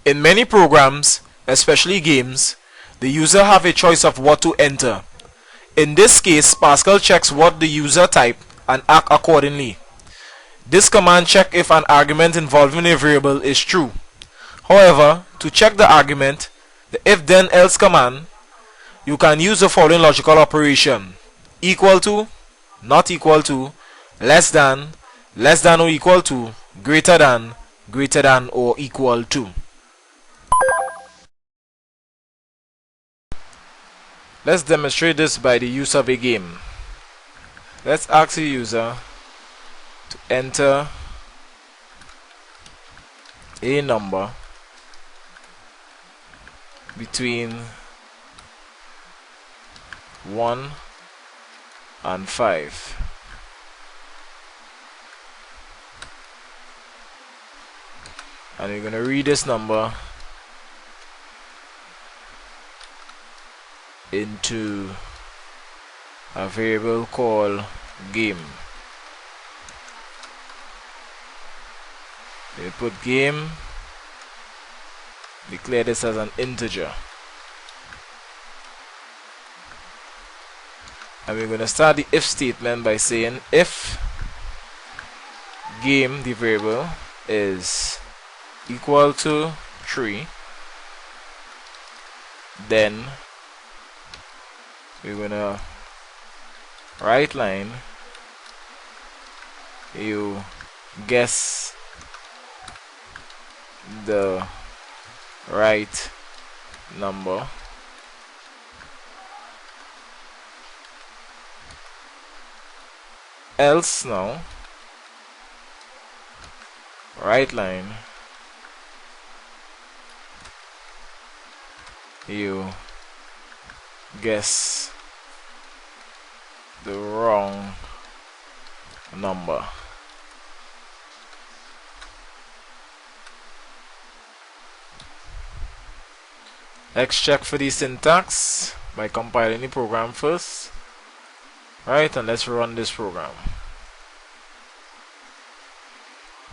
In many programs, especially games, the user have a choice of what to enter. In this case, Pascal checks what the user type and act accordingly. This command checks if an argument involving a variable is true. However, to check the argument, the if then else command, you can use the following logical operation: equal to, not equal to, less than or equal to, greater than or equal to. Let's demonstrate this by the use of a game. Let's ask the user to enter a number between 1 and 5. And we're going to read this number into a variable called game. We put game, declare this as an integer, and we're going to start the if statement by saying if game, the variable, is equal to 3, then we're going to right line, you guess the right number, else now right line, you guess the wrong number. Let's check for the syntax by compiling the program first. Right, and let's run this program.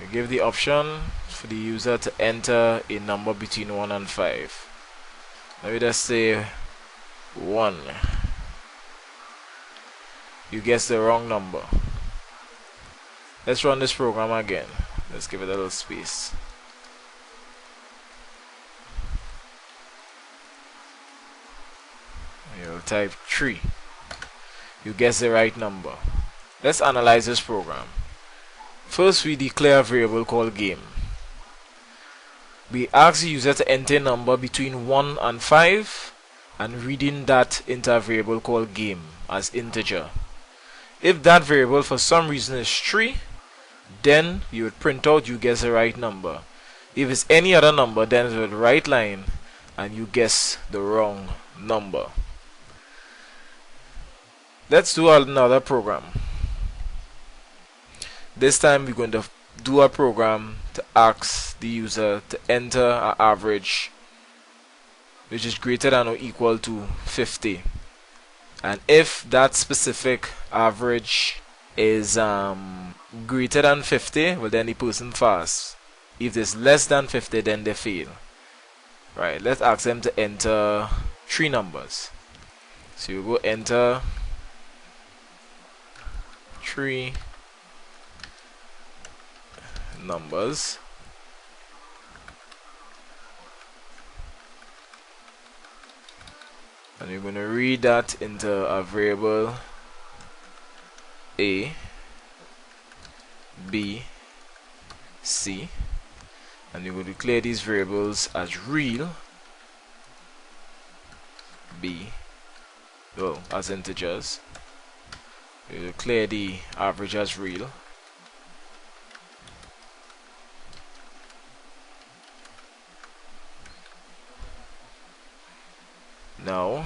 We give the option for the user to enter a number between 1 and 5. Let me just say 1. You guessed the wrong number. Let's run this program again. Let's give it a little space. You'll type 3. You guessed the right number. Let's analyze this program. First, we declare a variable called game. We ask the user to enter a number between 1 and 5 and reading that into a variable called game as integer. If that variable for some reason is 3, then you would print out you guess the right number. If it's any other number, then it would right line and you guess the wrong number. Let's do another program. This time we're going to do a program to ask the user to enter an average which is greater than or equal to 50. And if that specific average is greater than 50, well, then the person pass. If it's less than 50, then they fail. Right, let's ask them to enter 3 numbers. So you go enter 3 numbers. And you're going to read that into a variable A, B, C, and you will declare these variables as real, B, well, as integers. You declare the average as real. Now,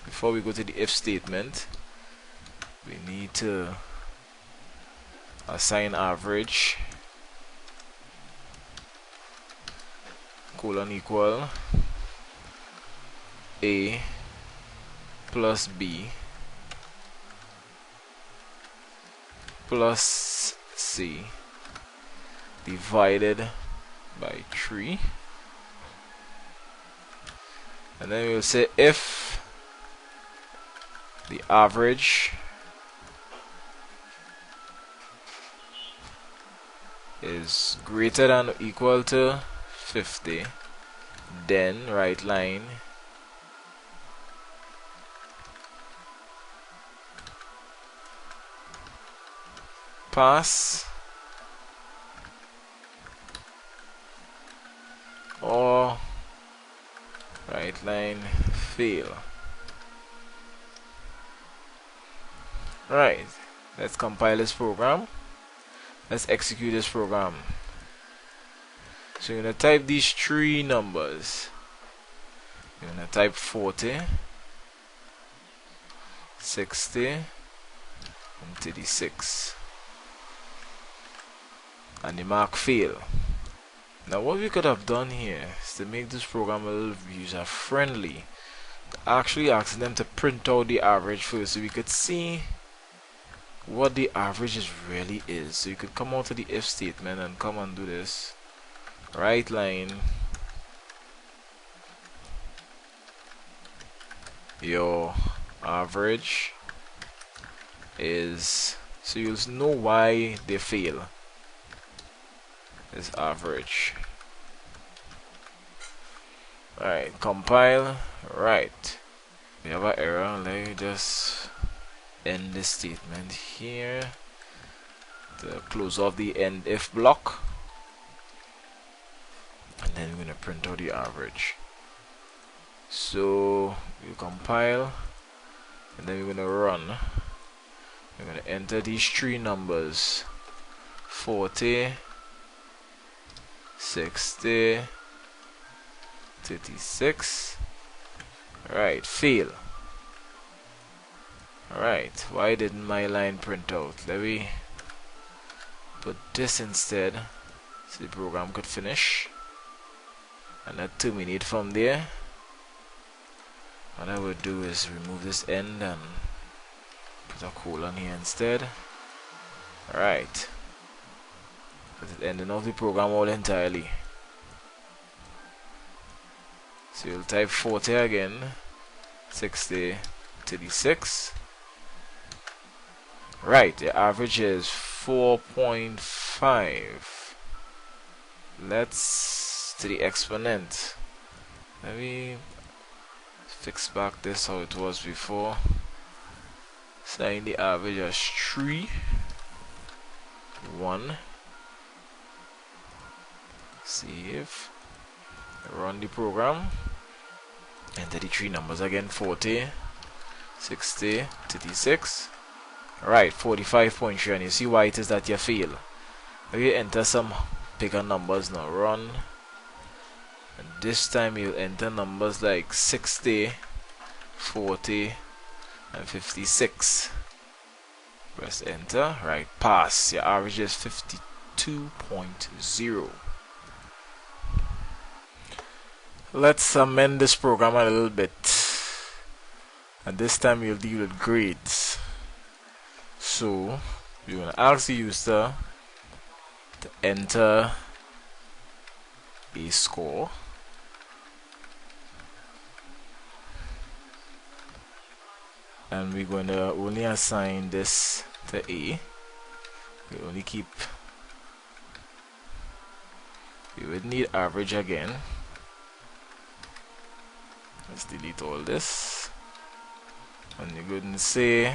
before we go to the if statement, we need to assign average colon equal A plus B plus C divided by 3. and then we'll say if the average is greater than or equal to 50, then right line pass or right line fail. Right, let's compile this program. Let's execute this program. So you're going to type these three numbers. You're going to type 40, 60, and 36. And the mark fail. Now what we could have done here is to make this program a little user friendly. Actually asking them to print out the average first so we could see what the average really is. So you could come out to the if statement and come and do this. Right line your average is, so you'll know why they fail, is average. Alright, compile. Right, we have an error. Let me just end this statement here to close off the end if block, and then we're going to print out the average. So we compile, and then we're going to run. We're going to enter these three numbers: 40, 60, 36. Right, fail. Alright, why didn't my line print out? Let me put this instead so the program could finish, and then terminate from there. What I would do is remove this end and put a colon here instead. Alright, that's the ending of the program all entirely. So you'll type 40 again, 60, 36. Right, the average is 4.5. Let's to the exponent. Let me fix back this how it was before. Sign the average as 3, 1. Save. Run the program. Enter the three numbers again: 40, 60, 36. Right, 45.3, and you see why it is that you fail. You enter some bigger numbers now. Run, and this time you'll enter numbers like 60, 40, and 56. Press enter. Right, pass. Your average is 52.0. Let's amend this program a little bit, and this time you'll deal with grades. So you're going to ask the user to enter a score, and we're going to only assign this to A. We only keep, we would need average again. Let's delete all this, and you're going to say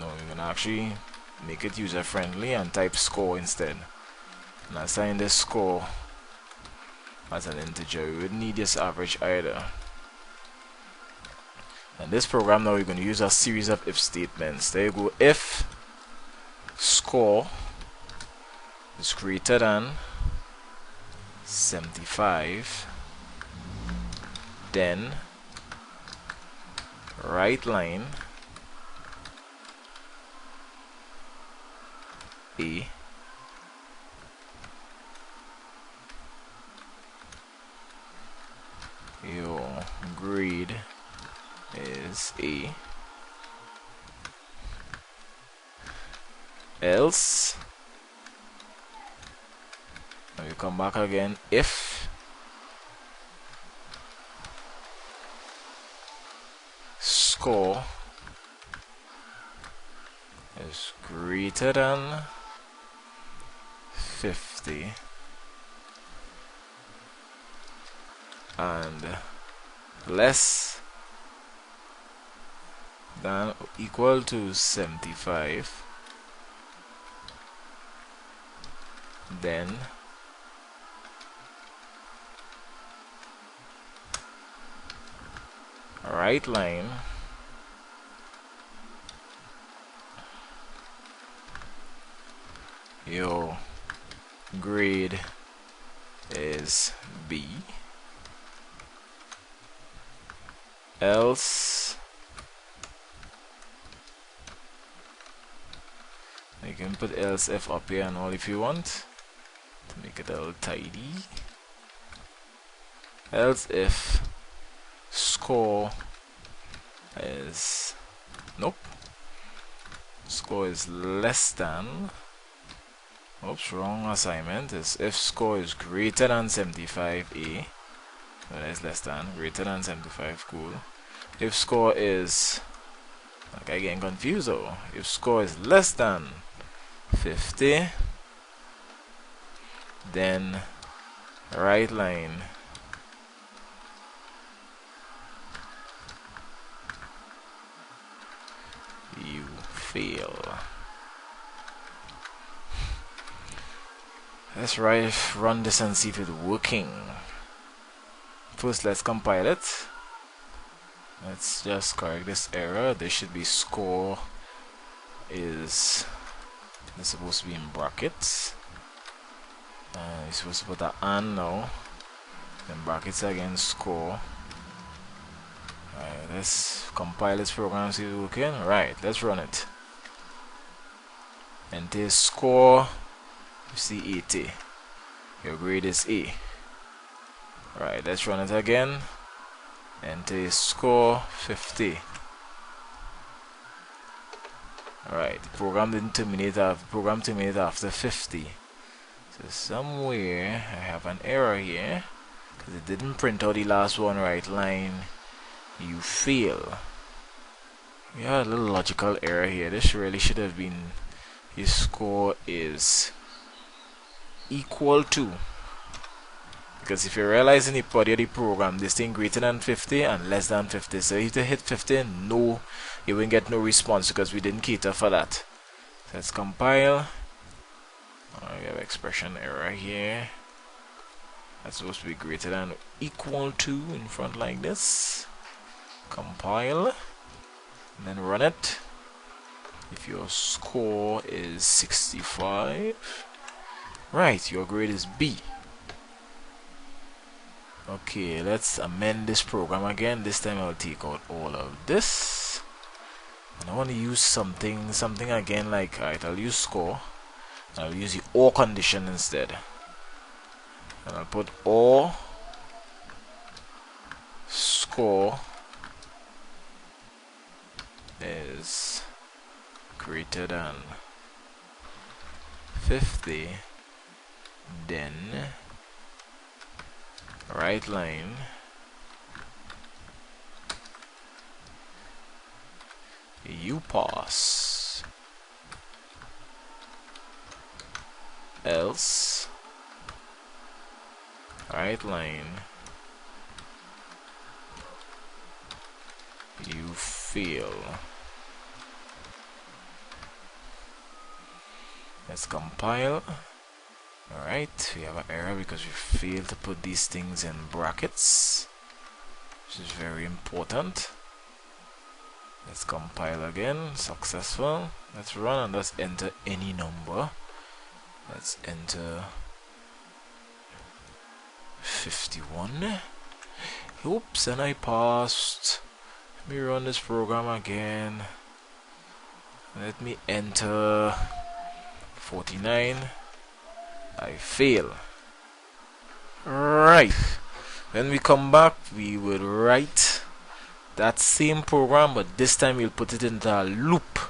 no, we're going to actually make it user friendly and type score instead, and assign this score as an integer. We wouldn't need this average either. And this program now, we're going to use a series of if statements. There you go. If score is greater than 75, then right line A, your grade is A, else, and we come back again, if score is greater than 50 and less than or equal to 75, then right line your grade is B, else you can put else if up here and all if you want to make it all tidy. Else if score is score is less than, oops, wrong assignment, is if score is greater than 75A, so that is less than, greater than 75, cool. If score is, okay, getting confused though, if score is less than 50, then right line you fail. Let's run this and see if it's working. First, let's compile it. Let's just correct this error. This should be score is supposed to be in brackets. You're supposed to put the and now. Then brackets again, score. Alright, let's compile this program, see if it's working. Right, let's run it. Enter score. You see 80. Your grade is A. Right, let's run it again. Enter score 50. Alright, the program didn't terminate after 50. So somewhere I have an error here because it didn't print out the last one. Right line you fail. We had a little logical error here. This really should have been your score is equal to, because if you realize in the body of the program this thing greater than 50 and less than 50, so if you hit 50, no, you won't get no response because we didn't cater for that. So let's compile. We have expression error here. That's supposed to be greater than or equal to in front like this. Compile and then run it. If your score is 65, right, your grade is B. Okay, let's amend this program again. This time I'll take out all of this and I want to use something again, like, alright, I'll use score. I'll use the OR condition instead, and I'll put OR score is greater than 50, then right line you pass, else right line you fail. Let's compile. Alright, we have an error because we failed to put these things in brackets, which is very important. Let's compile again. Successful. Let's run and let's enter any number. Let's enter 51. Oops, and I passed. Let me run this program again. Let me enter 49. I fail. Right. When we come back, we will write that same program, but this time we'll put it into a loop.